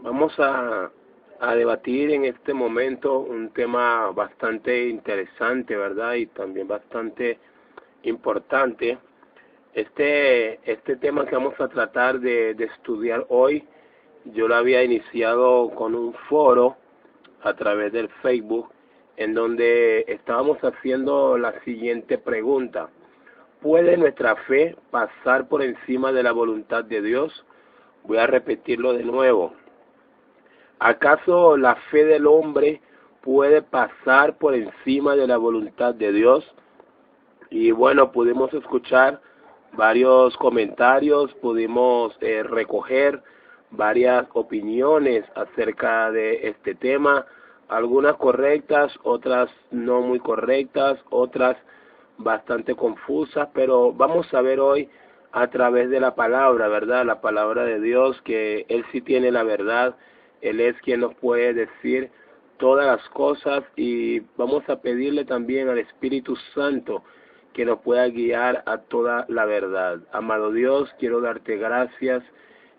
Vamos a debatir en este momento un tema bastante interesante, ¿verdad? Y también bastante importante. Este tema que vamos a tratar de estudiar hoy, yo lo había iniciado con un foro a través del Facebook, en donde estábamos haciendo la siguiente pregunta. ¿Puede nuestra fe pasar por encima de la voluntad de Dios? Voy a repetirlo de nuevo. ¿Acaso la fe del hombre puede pasar por encima de la voluntad de Dios? Y bueno, pudimos escuchar varios comentarios, pudimos recoger varias opiniones acerca de este tema, algunas correctas, otras no muy correctas, otras bastante confusas, pero vamos a ver hoy a través de la palabra, ¿verdad? La palabra de Dios, que Él sí tiene la verdad, Él es quien nos puede decir todas las cosas, y vamos a pedirle también al Espíritu Santo que nos pueda guiar a toda la verdad. Amado Dios, quiero darte gracias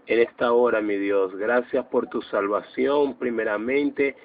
en esta hora, mi Dios. Gracias por tu salvación, primeramente.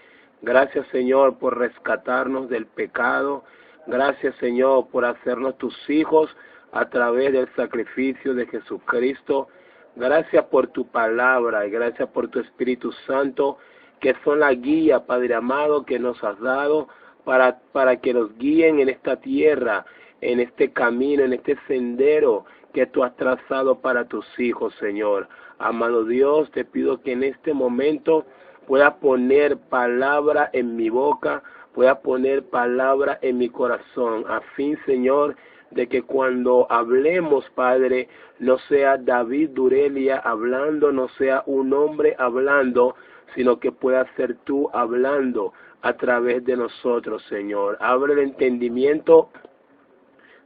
Gracias, Señor, por rescatarnos del pecado. Gracias, Señor, por hacernos tus hijos a través del sacrificio de Jesucristo. Gracias por tu palabra y gracias por tu Espíritu Santo, que son la guía, Padre amado, que nos has dado para que nos guíen en esta tierra, en este camino, en este sendero que tú has trazado para tus hijos, Señor. Amado Dios, te pido que en este momento pueda poner palabra en mi boca, pueda poner palabra en mi corazón, a fin, Señor, de que cuando hablemos, Padre, no sea David Durelia hablando, no sea un hombre hablando, sino que pueda ser tú hablando a través de nosotros, Señor. Abre el entendimiento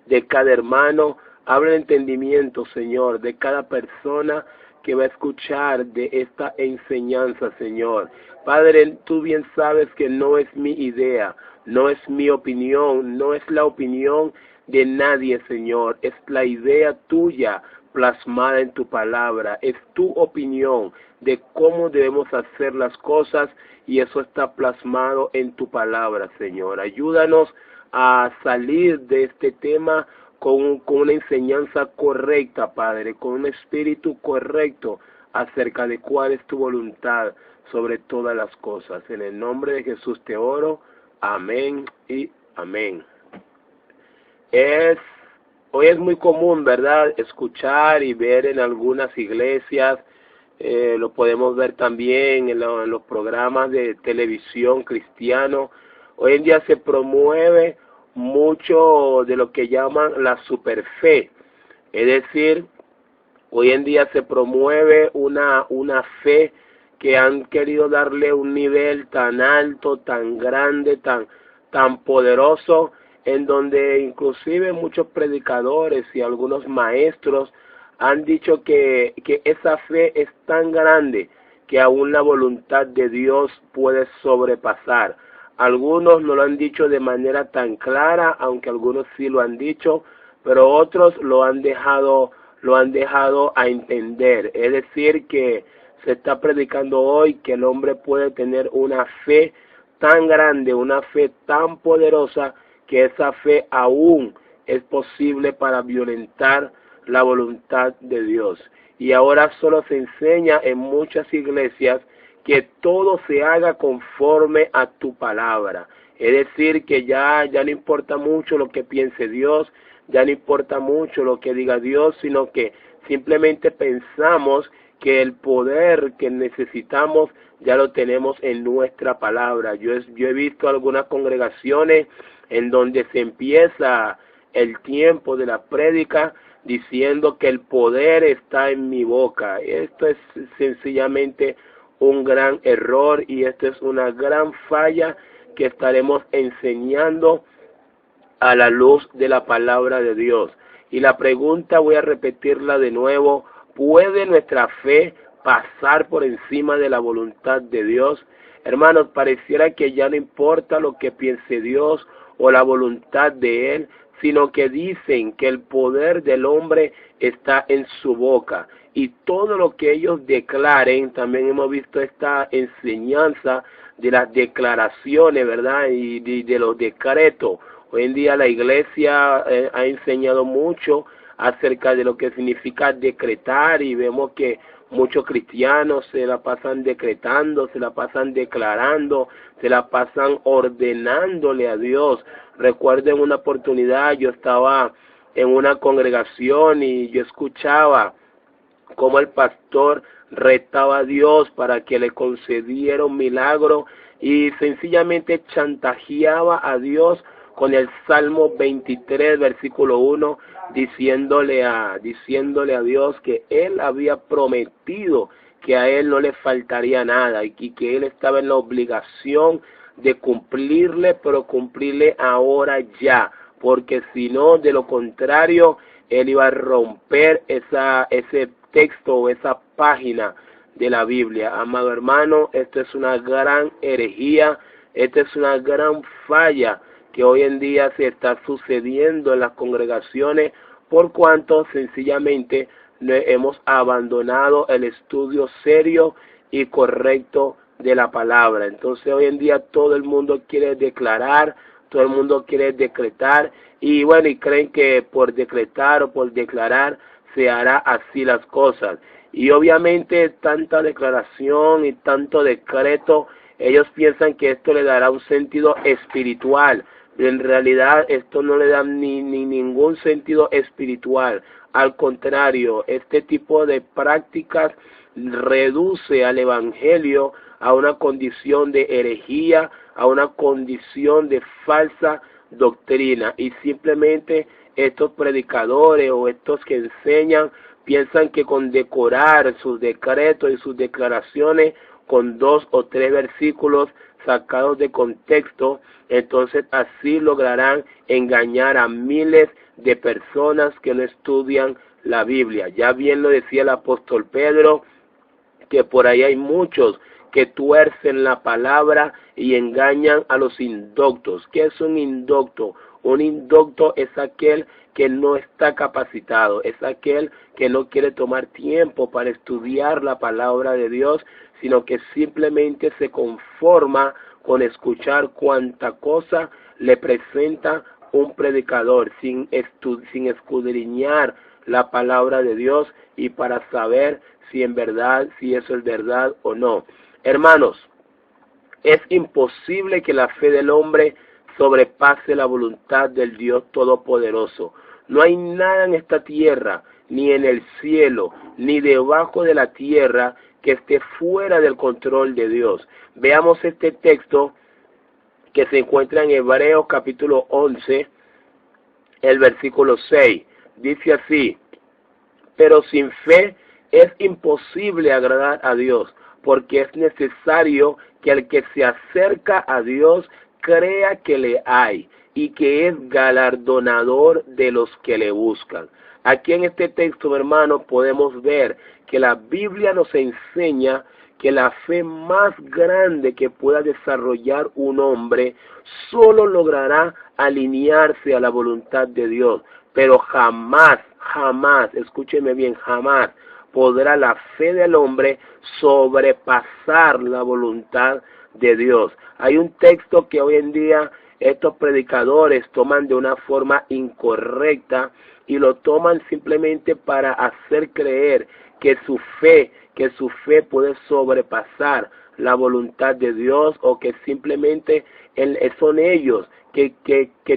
de cada hermano, abre el entendimiento, Señor, de cada persona que va a escuchar de esta enseñanza, Señor. Padre, tú bien sabes que no es mi idea, no es mi opinión, no es la opinión de nadie, Señor, es la idea tuya plasmada en tu palabra, es tu opinión de cómo debemos hacer las cosas y eso está plasmado en tu palabra, Señor. Ayúdanos a salir de este tema con una enseñanza correcta, Padre, con un espíritu correcto acerca de cuál es tu voluntad sobre todas las cosas. En el nombre de Jesús te oro. Amén y amén. Hoy es muy común, ¿verdad?, escuchar y ver en algunas iglesias, lo podemos ver también en los programas de televisión cristiano. Hoy en día se promueve mucho de lo que llaman la superfe, es decir, hoy en día se promueve una fe que han querido darle un nivel tan alto, tan grande, tan poderoso, en donde inclusive muchos predicadores y algunos maestros han dicho que esa fe es tan grande que aún la voluntad de Dios puede sobrepasar. Algunos no lo han dicho de manera tan clara, aunque algunos sí lo han dicho, pero otros lo han dejado a entender. Es decir, que se está predicando hoy que el hombre puede tener una fe tan grande, una fe tan poderosa, que esa fe aún es posible para violentar la voluntad de Dios. Y ahora solo se enseña en muchas iglesias que todo se haga conforme a tu palabra. Es decir, que ya no importa mucho lo que piense Dios, ya no importa mucho lo que diga Dios, sino que simplemente pensamos que el poder que necesitamos ya lo tenemos en nuestra palabra. Yo he visto algunas congregaciones en donde se empieza el tiempo de la prédica diciendo que el poder está en mi boca. Esto es sencillamente un gran error y esto es una gran falla que estaremos enseñando a la luz de la palabra de Dios. Y la pregunta voy a repetirla de nuevo: ¿puede nuestra fe pasar por encima de la voluntad de Dios? Hermanos, pareciera que ya no importa lo que piense Dios o la voluntad de Él, sino que dicen que el poder del hombre está en su boca. y todo lo que ellos declaren. También hemos visto esta enseñanza de las declaraciones, ¿verdad? Y de los decretos. Hoy en día la iglesia ha enseñado mucho acerca de lo que significa decretar, y vemos que muchos cristianos se la pasan decretando, se la pasan declarando, se la pasan ordenándole a Dios. Recuerdo en una oportunidad yo estaba en una congregación y yo escuchaba cómo el pastor retaba a Dios para que le concediera un milagro y sencillamente chantajeaba a Dios con el Salmo 23, versículo 1, diciéndole a Dios que él había prometido que a él no le faltaría nada y que él estaba en la obligación de cumplirle, pero cumplirle ahora ya, porque si no, de lo contrario, él iba a romper ese texto o esa página de la Biblia. Amado hermano, esto es una gran herejía, esta es una gran falla que hoy en día se está sucediendo en las congregaciones, por cuanto sencillamente hemos abandonado el estudio serio y correcto de la palabra. Entonces hoy en día todo el mundo quiere declarar, todo el mundo quiere decretar, y bueno, y creen que por decretar o por declarar se hará así las cosas. Y obviamente tanta declaración y tanto decreto, ellos piensan que esto le dará un sentido espiritual. En realidad esto no le da ni ningún sentido espiritual. Al contrario, este tipo de prácticas reduce al evangelio a una condición de herejía, a una condición de falsa doctrina, y simplemente estos predicadores o estos que enseñan piensan que con decorar sus decretos y sus declaraciones con 2 o 3 versículos sacados de contexto, entonces así lograrán engañar a miles de personas que no estudian la Biblia. Ya bien lo decía el apóstol Pedro, que por ahí hay muchos que tuercen la palabra y engañan a los indoctos. ¿Qué es un indocto? Un indocto es aquel que no está capacitado, es aquel que no quiere tomar tiempo para estudiar la palabra de Dios, sino que simplemente se conforma con escuchar cuanta cosa le presenta un predicador, sin escudriñar la palabra de Dios y para saber si en verdad, si eso es verdad o no. Hermanos, es imposible que la fe del hombre sobrepase la voluntad del Dios Todopoderoso. No hay nada en esta tierra, ni en el cielo, ni debajo de la tierra, que esté fuera del control de Dios. Veamos este texto que se encuentra en Hebreos capítulo 11, el versículo 6. Dice así: pero sin fe es imposible agradar a Dios, porque es necesario que el que se acerca a Dios crea que le hay y que es galardonador de los que le buscan. Aquí en este texto, hermano, podemos ver que la Biblia nos enseña que la fe más grande que pueda desarrollar un hombre solo logrará alinearse a la voluntad de Dios, pero jamás, escúcheme bien, jamás podrá la fe del hombre sobrepasar la voluntad de Dios. Hay un texto que hoy en día estos predicadores toman de una forma incorrecta y lo toman simplemente para hacer creer que su fe puede sobrepasar la voluntad de Dios, o que simplemente son ellos que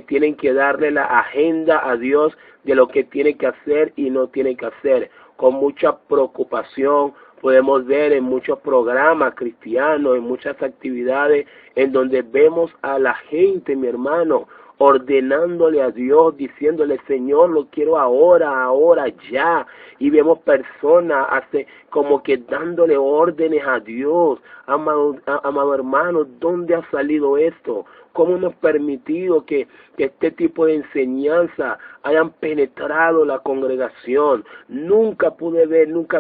tienen que darle la agenda a Dios de lo que tiene que hacer y no tiene que hacer. Con mucha preocupación podemos ver en muchos programas cristianos, en muchas actividades, en donde vemos a la gente, mi hermano, ordenándole a Dios, diciéndole: Señor, lo quiero ahora, ya. Y vemos personas como que dándole órdenes a Dios. Amado hermano, ¿dónde ha salido esto? ¿Cómo hemos permitido que este tipo de enseñanza hayan penetrado la congregación? Nunca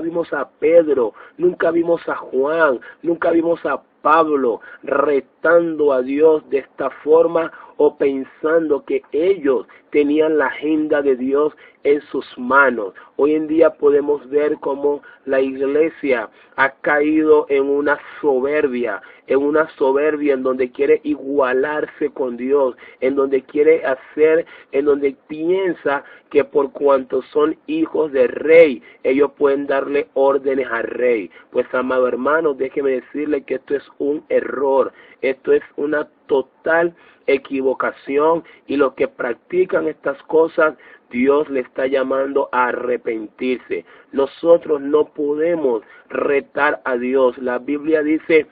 vimos a Pedro, nunca vimos a Juan, nunca vimos a Pablo retando a Dios de esta forma, o pensando que ellos tenían la agenda de Dios en sus manos. Hoy en día podemos ver cómo la iglesia ha caído en una soberbia en donde quiere igualarse con Dios, en donde quiere hacer, en donde piensa que por cuanto son hijos del rey, ellos pueden darle órdenes al rey. Pues, amado hermano, déjeme decirle que esto es un error, esto es una total equivocación, y los que practican estas cosas, Dios le está llamando a arrepentirse. Nosotros no podemos retar a Dios. La Biblia dice: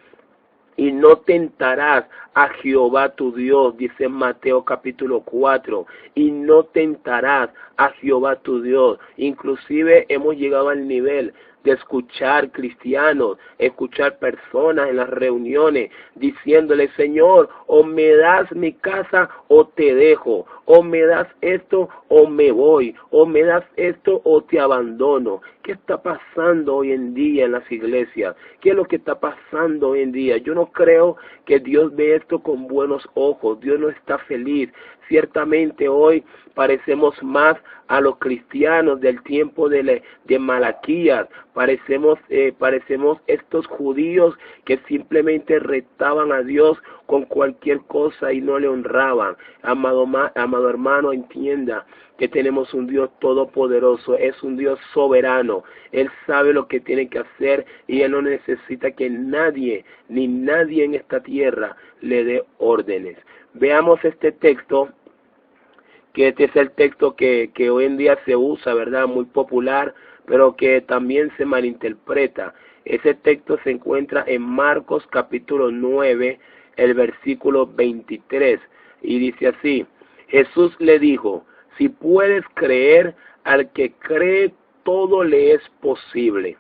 y no tentarás a Jehová tu Dios, dice en Mateo capítulo 4, y no tentarás a Jehová tu Dios. Inclusive hemos llegado al nivel de escuchar cristianos, escuchar personas en las reuniones diciéndole: Señor, o me das mi casa o te dejo, o me das esto o me voy, o me das esto o te abandono. ¿Qué está pasando hoy en día en las iglesias? ¿Qué es lo que está pasando hoy en día? Yo no creo que Dios ve esto con buenos ojos. Dios no está feliz. Ciertamente hoy parecemos más a los cristianos del tiempo de Malaquías. Parecemos estos judíos que simplemente retaban a Dios con cualquier cosa y no le honraban. Amado hermano, entienda que tenemos un Dios todopoderoso, es un Dios soberano. Él sabe lo que tiene que hacer y Él no necesita que nadie, ni nadie en esta tierra le dé órdenes. Veamos este texto, que este es el texto que hoy en día se usa, ¿verdad? Muy popular, pero que también se malinterpreta. Ese texto se encuentra en Marcos capítulo 9, el versículo 23, y dice así: Jesús le dijo: si puedes creer, al que cree todo le es posible.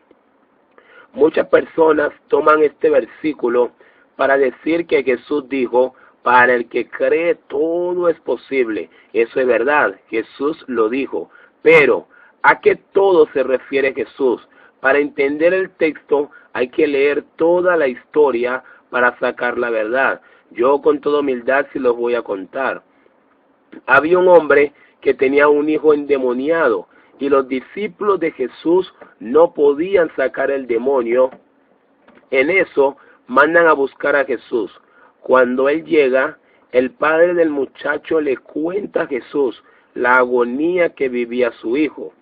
Muchas personas toman este versículo para decir que Jesús dijo: para el que cree todo es posible. Eso es verdad, Jesús lo dijo. Pero, ¿a qué todo se refiere Jesús? Para entender el texto hay que leer toda la historia para sacar la verdad. Yo con toda humildad se los voy a contar. Había un hombre que tenía un hijo endemoniado, y los discípulos de Jesús no podían sacar el demonio. En eso mandan a buscar a Jesús. Cuando él llega, el padre del muchacho le cuenta a Jesús la agonía que vivía su hijo.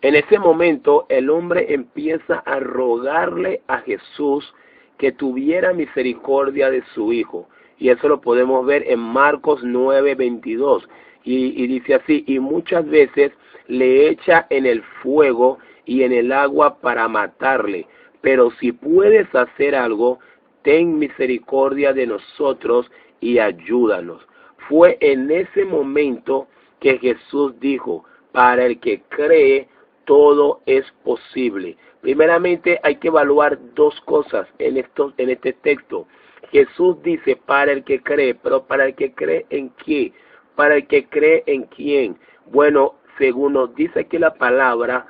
En ese momento el hombre empieza a rogarle a Jesús que tuviera misericordia de su hijo. Y eso lo podemos ver en Marcos 9:22. Y dice así: y muchas veces le echa en el fuego y en el agua para matarle. Pero si puedes hacer algo, ten misericordia de nosotros y ayúdanos. Fue en ese momento que Jesús dijo: para el que cree, todo es posible. Primeramente hay que evaluar dos cosas en este texto. Jesús dice: para el que cree, pero ¿para el que cree en qué? ¿Para el que cree en quién? Bueno, según nos dice aquí la palabra,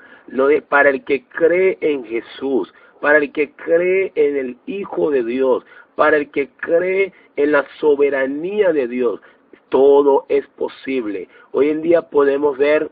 para el que cree en Jesús, para el que cree en el Hijo de Dios, para el que cree en la soberanía de Dios, todo es posible. Hoy en día podemos ver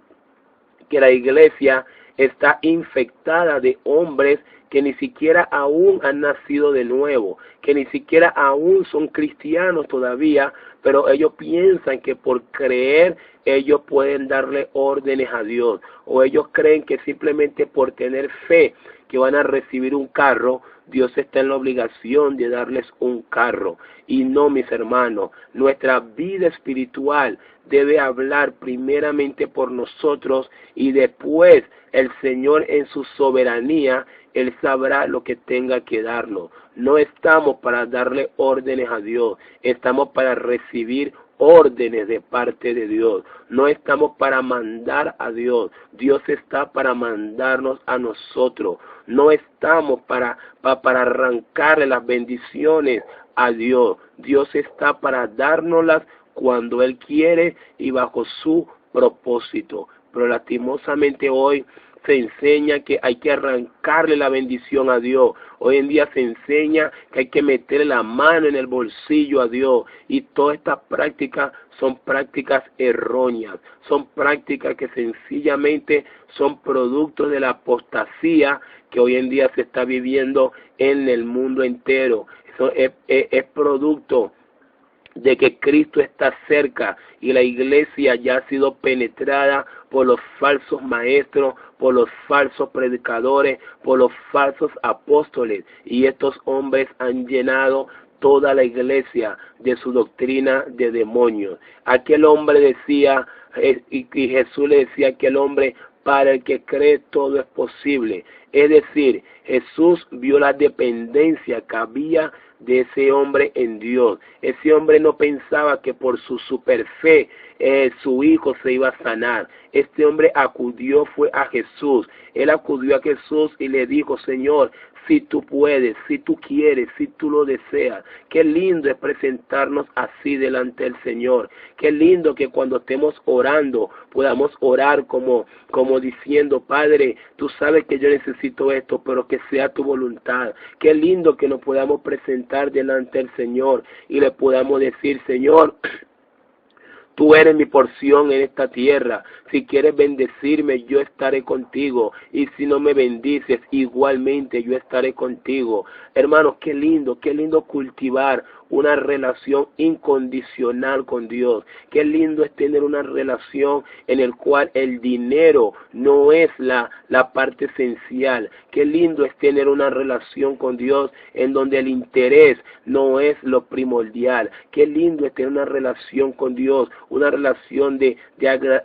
que la iglesia está infectada de hombres que ni siquiera aún han nacido de nuevo, que ni siquiera aún son cristianos todavía, pero ellos piensan que por creer ellos pueden darle órdenes a Dios, o ellos creen que simplemente por tener fe que van a recibir un carro, Dios está en la obligación de darles un carro. Y no, mis hermanos, nuestra vida espiritual debe hablar primeramente por nosotros, y después el Señor en su soberanía, Él sabrá lo que tenga que darnos. No estamos para darle órdenes a Dios, estamos para recibir órdenes de parte de Dios. No estamos para mandar a Dios, Dios está para mandarnos a nosotros. No estamos para arrancarle las bendiciones a Dios. Dios está para dárnoslas cuando Él quiere y bajo su propósito. Pero lastimosamente hoy se enseña que hay que arrancarle la bendición a Dios. Hoy en día se enseña que hay que meterle la mano en el bolsillo a Dios. Y todas estas prácticas son prácticas erróneas. Son prácticas que sencillamente son producto de la apostasía que hoy en día se está viviendo en el mundo entero. Eso es producto de que Cristo está cerca y la iglesia ya ha sido penetrada por los falsos maestros, por los falsos predicadores, por los falsos apóstoles, y estos hombres han llenado toda la iglesia de su doctrina de demonios. Aquel hombre decía, y Jesús le decía a aquel hombre, para el que cree todo es posible. Es decir, Jesús vio la dependencia que había de ese hombre en Dios. Ese hombre no pensaba que por su superfe su hijo se iba a sanar. Este hombre fue a Jesús. Él acudió a Jesús y le dijo, Señor, si tú puedes, si tú quieres, si tú lo deseas. Qué lindo es presentarnos así delante del Señor. Qué lindo que cuando estemos orando podamos orar como diciendo, Padre, tú sabes que yo necesito esto, pero que sea tu voluntad. Qué lindo que nos podamos presentar delante del Señor y le podamos decir, Señor, tú eres mi porción en esta tierra. Si quieres bendecirme, yo estaré contigo. Y si no me bendices, igualmente yo estaré contigo. Hermanos, qué lindo cultivar una relación incondicional con Dios. Qué lindo es tener una relación en el cual el dinero no es la parte esencial. Qué lindo es tener una relación con Dios en donde el interés no es lo primordial. Qué lindo es tener una relación con Dios, una relación de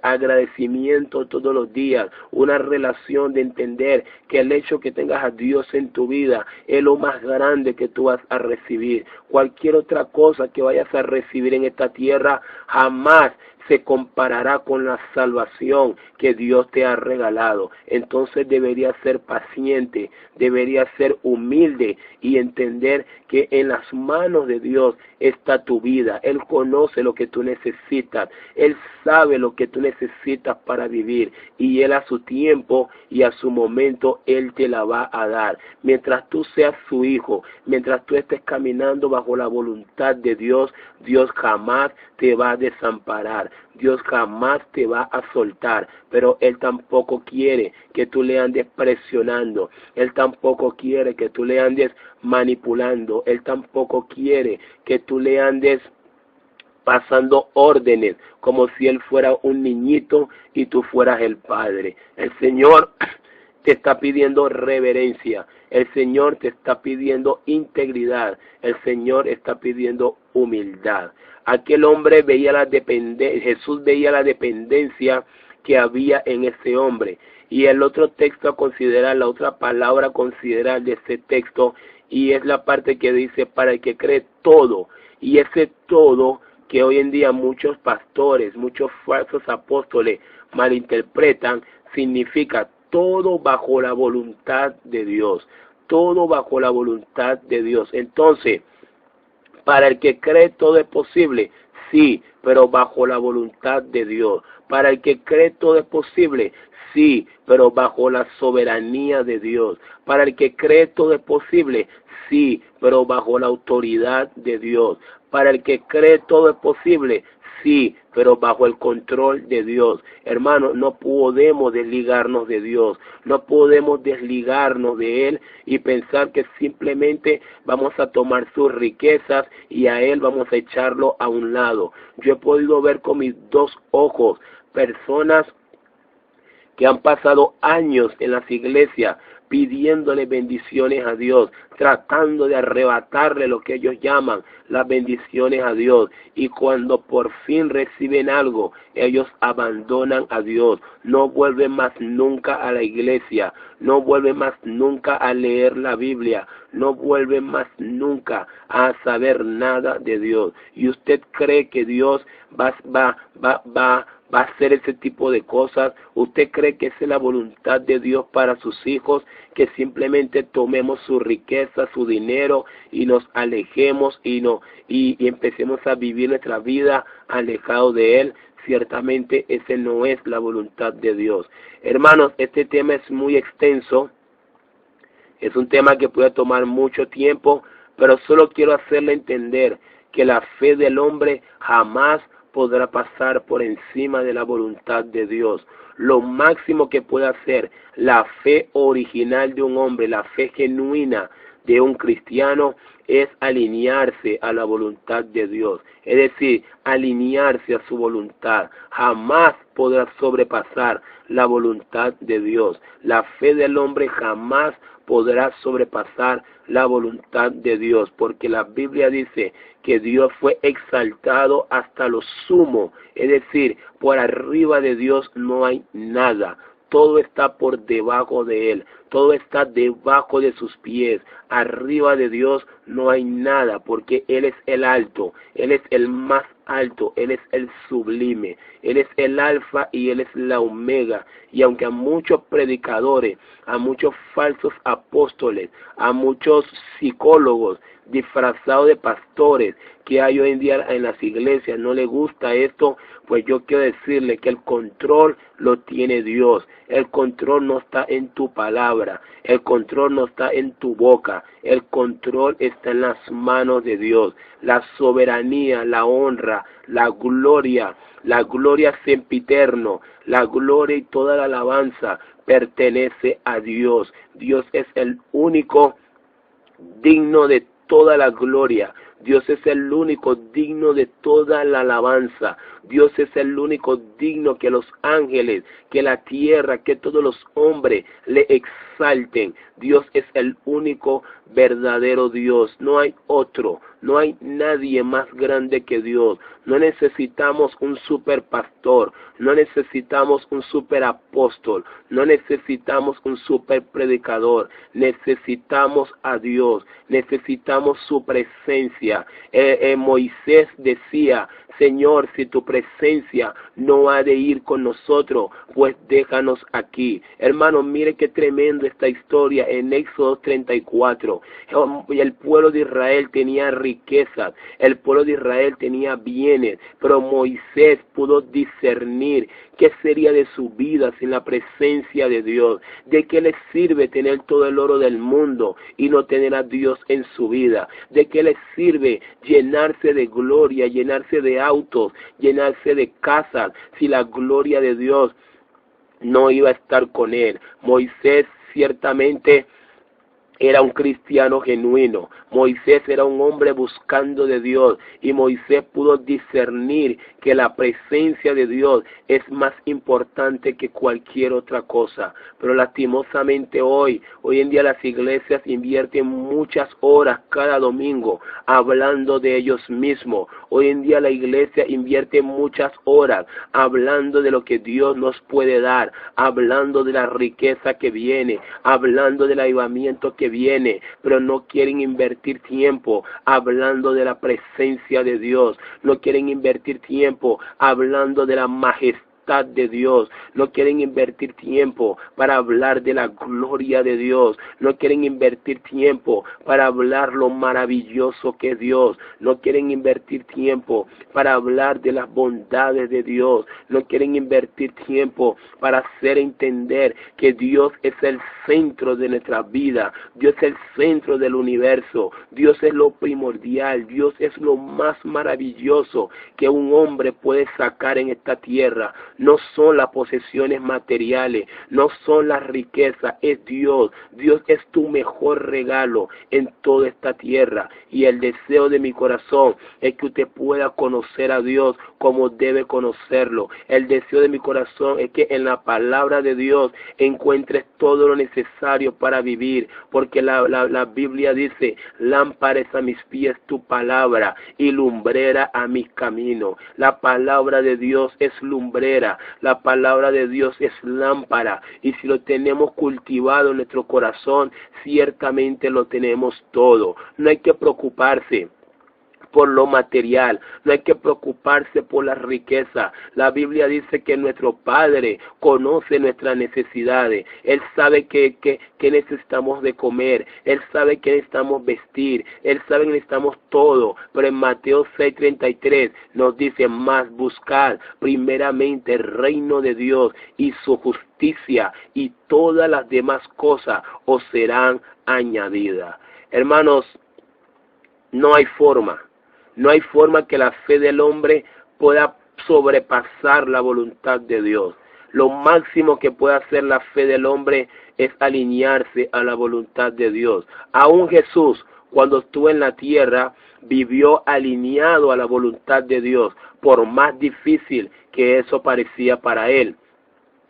agradecimiento todos los días, una relación de entender que el hecho que tengas a Dios en tu vida es lo más grande que tú vas a recibir. Cualquier otra cosa que vayas a recibir en esta tierra jamás se comparará con la salvación que Dios te ha regalado. Entonces deberías ser paciente, deberías ser humilde y entender que en las manos de Dios está tu vida. Él conoce lo que tú necesitas, Él sabe lo que tú necesitas para vivir y Él a su tiempo y a su momento Él te la va a dar. Mientras tú seas su hijo, mientras tú estés caminando bajo la voluntad de Dios, Dios jamás te va a desamparar. Dios jamás te va a soltar, pero Él tampoco quiere que tú le andes presionando. Él tampoco quiere que tú le andes manipulando. Él tampoco quiere que tú le andes pasando órdenes como si Él fuera un niñito y tú fueras el padre. El Señor te está pidiendo reverencia. El Señor te está pidiendo integridad. El Señor está pidiendo humildad. Aquel hombre veía Jesús veía la dependencia que había en ese hombre. Y el otro texto a considerar, la otra palabra a considerar de ese texto, y es la parte que dice, para el que cree todo. Y ese todo que hoy en día muchos pastores, muchos falsos apóstoles malinterpretan, significa todo bajo la voluntad de Dios. Todo bajo la voluntad de Dios. Entonces, para el que cree todo es posible, sí, pero bajo la voluntad de Dios. Para el que cree todo es posible, sí, pero bajo la soberanía de Dios. Para el que cree todo es posible, sí, pero bajo la autoridad de Dios. Para el que cree todo es posible, sí, pero bajo el control de Dios. Hermanos, no podemos desligarnos de Dios, no podemos desligarnos de Él y pensar que simplemente vamos a tomar sus riquezas y a Él vamos a echarlo a un lado. Yo he podido ver con mis dos ojos personas que han pasado años en las iglesias pidiéndole bendiciones a Dios, tratando de arrebatarle lo que ellos llaman las bendiciones a Dios. Y cuando por fin reciben algo, ellos abandonan a Dios, no vuelven más nunca a la iglesia, no vuelven más nunca a leer la Biblia, no vuelven más nunca a saber nada de Dios. Y usted cree que Dios va va a hacer ese tipo de cosas? ¿Usted cree que esa es la voluntad de Dios para sus hijos? Que simplemente tomemos su riqueza, su dinero y nos alejemos y empecemos a vivir nuestra vida alejados de Él. Ciertamente ese no es la voluntad de Dios. Hermanos, este tema es muy extenso. Es un tema que puede tomar mucho tiempo, pero solo quiero hacerle entender que la fe del hombre jamás podrá pasar por encima de la voluntad de Dios. Lo máximo que puede hacer la fe original de un hombre, la fe genuina de un cristiano, es alinearse a la voluntad de Dios, es decir, alinearse a su voluntad. Jamás podrá sobrepasar la voluntad de Dios. La fe del hombre jamás podrá sobrepasar la voluntad de Dios, porque la Biblia dice que Dios fue exaltado hasta lo sumo, es decir, por arriba de Dios no hay nada. Todo está por debajo de Él, todo está debajo de sus pies. Arriba de Dios no hay nada, porque Él es el alto, Él es el más alto, Él es el sublime, Él es el alfa y Él es la omega. Y aunque a muchos predicadores, a muchos falsos apóstoles, a muchos psicólogos disfrazados de pastores que hay hoy en día en las iglesias no les gusta esto, pues yo quiero decirle que el control lo tiene Dios. El control no está en tu palabra, el control no está en tu boca, el control está en las manos de Dios. La soberanía, la honra, la gloria sempiterno, la gloria y toda la alabanza pertenece a Dios. Dios es el único digno de toda la gloria. Dios es el único digno de toda la alabanza. Dios es el único digno que los ángeles, que la tierra, que todos los hombres le exalten. Dios es el único verdadero Dios. No hay otro, no hay nadie más grande que Dios. No necesitamos un super pastor, no necesitamos un super apóstol, no necesitamos un super predicador. Necesitamos a Dios, necesitamos su presencia. Moisés decía: Señor, si tu presencia no ha de ir con nosotros, pues déjanos aquí. Hermano, mire qué tremendo esta historia en Éxodo 34. El pueblo de Israel tenía riquezas, el pueblo de Israel tenía bienes, pero Moisés pudo discernir qué sería de su vida sin la presencia de Dios. ¿De qué le sirve tener todo el oro del mundo y no tener a Dios en su vida? ¿De qué le sirve llenarse de gloria, llenarse de autos, llenarse de casas, si la gloria de Dios no iba a estar con él? Moisés ciertamente era un cristiano genuino. Moisés era un hombre buscando de Dios, y Moisés pudo discernir que la presencia de Dios es más importante que cualquier otra cosa. Pero lastimosamente hoy en día las iglesias invierten muchas horas cada domingo hablando de ellos mismos. Hoy en día la iglesia invierte muchas horas hablando de lo que Dios nos puede dar, hablando de la riqueza que viene, hablando del avivamiento que viene, pero no quieren invertir tiempo hablando de la presencia de Dios, no quieren invertir tiempo hablando de la majestad de Dios, no quieren invertir tiempo para hablar de la gloria de Dios, no quieren invertir tiempo para hablar lo maravilloso que es Dios, no quieren invertir tiempo para hablar de las bondades de Dios, no quieren invertir tiempo para hacer entender que Dios es el centro de nuestra vida, Dios es el centro del universo, Dios es lo primordial, Dios es lo más maravilloso que un hombre puede sacar en esta tierra. No son las posesiones materiales, no son las riquezas, es Dios. Dios es tu mejor regalo en toda esta tierra. Y el deseo de mi corazón es que usted pueda conocer a Dios como debe conocerlo. El deseo de mi corazón es que en la palabra de Dios encuentres todo lo necesario para vivir, porque la Biblia dice: lámpara es a mis pies tu palabra y lumbrera a mis caminos. La palabra de Dios es lumbrera. La palabra de Dios es lámpara, y si lo tenemos cultivado en nuestro corazón, ciertamente lo tenemos todo. No hay que preocuparse por lo material, no hay que preocuparse por la riqueza. La Biblia dice que nuestro Padre conoce nuestras necesidades. Él sabe que necesitamos de comer, Él sabe que necesitamos vestir, Él sabe que necesitamos todo. Pero en Mateo 6:33 nos dice: más buscar primeramente el reino de Dios y su justicia, y todas las demás cosas os serán añadidas. Hermanos, no hay forma que la fe del hombre pueda sobrepasar la voluntad de Dios. Lo máximo que puede hacer la fe del hombre es alinearse a la voluntad de Dios. Aún Jesús, cuando estuvo en la tierra, vivió alineado a la voluntad de Dios, por más difícil que eso parecía para él.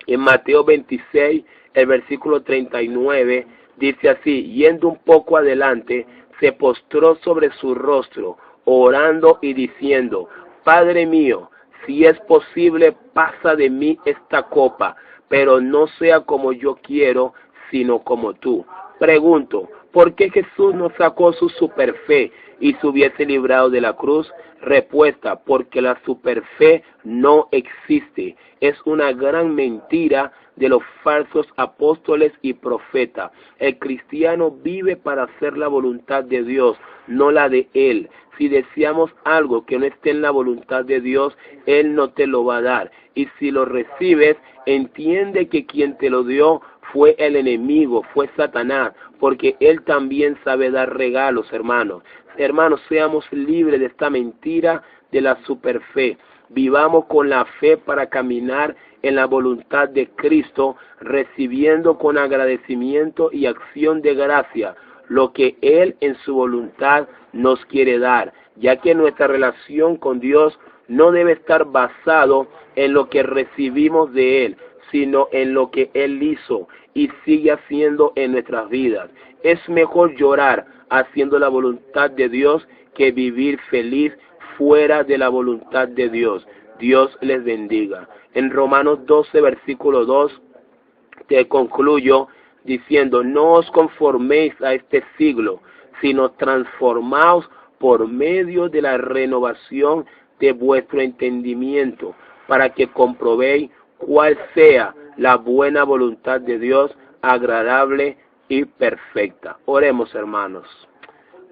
En Mateo 26, el versículo 39, dice así: yendo un poco adelante, se postró sobre su rostro, orando y diciendo: Padre mío, si es posible, pasa de mí esta copa, pero no sea como yo quiero, sino como tú. Pregunto, ¿por qué Jesús no sacó su superfe y se hubiese librado de la cruz? Respuesta: porque la superfe no existe. Es una gran mentira de los falsos apóstoles y profetas. El cristiano vive para hacer la voluntad de Dios, no la de él. Si deseamos algo que no esté en la voluntad de Dios, Él no te lo va a dar. Y si lo recibes, entiende que quien te lo dio fue el enemigo, fue Satanás, porque Él también sabe dar regalos, hermanos. Hermanos, seamos libres de esta mentira de la superfe. Vivamos con la fe para caminar en la voluntad de Cristo, recibiendo con agradecimiento y acción de gracia lo que Él en su voluntad nos quiere dar, ya que nuestra relación con Dios no debe estar basado en lo que recibimos de Él, sino en lo que Él hizo y sigue haciendo en nuestras vidas. Es mejor llorar haciendo la voluntad de Dios que vivir feliz fuera de la voluntad de Dios. Dios les bendiga. En Romanos 12, versículo 2, te concluyo diciendo: no os conforméis a este siglo, sino transformaos por medio de la renovación de vuestro entendimiento, para que comprobéis cuál sea la buena voluntad de Dios, agradable y perfecta. Oremos, hermanos.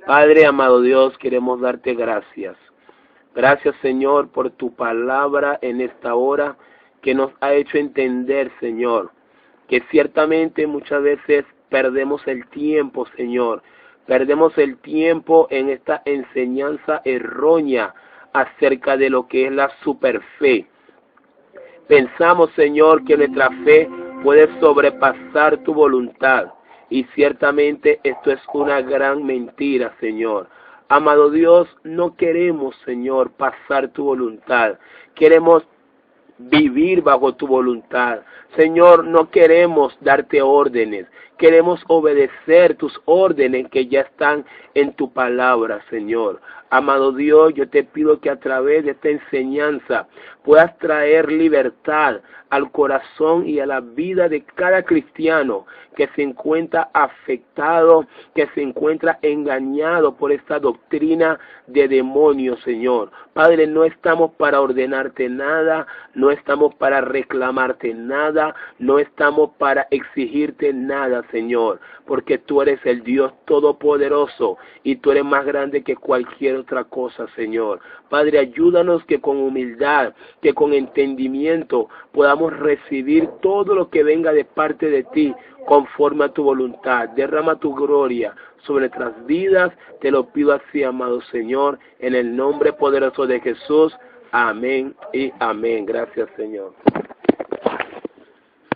Padre, amado Dios, queremos darte gracias. Gracias, Señor, por tu palabra en esta hora, que nos ha hecho entender, Señor, que ciertamente muchas veces perdemos el tiempo, Señor. Perdemos el tiempo en esta enseñanza errónea acerca de lo que es la superfe. Pensamos, Señor, que nuestra fe puede sobrepasar tu voluntad. Y ciertamente esto es una gran mentira, Señor. Amado Dios, no queremos, Señor, pasar tu voluntad. Queremos vivir bajo tu voluntad. Señor, no queremos darte órdenes. Queremos obedecer tus órdenes que ya están en tu palabra, Señor. Amado Dios, yo te pido que a través de esta enseñanza puedas traer libertad al corazón y a la vida de cada cristiano que se encuentra afectado, que se encuentra engañado por esta doctrina de demonios, Señor. Padre, no estamos para ordenarte nada, no estamos para reclamarte nada, no estamos para exigirte nada, Señor, porque tú eres el Dios todopoderoso y tú eres más grande que cualquier otra cosa, Señor. Padre, ayúdanos que con humildad, que con entendimiento podamos recibir todo lo que venga de parte de ti, conforme a tu voluntad. Derrama tu gloria sobre nuestras vidas. Te lo pido así, amado Señor, en el nombre poderoso de Jesús. Amén y amén. Gracias, Señor.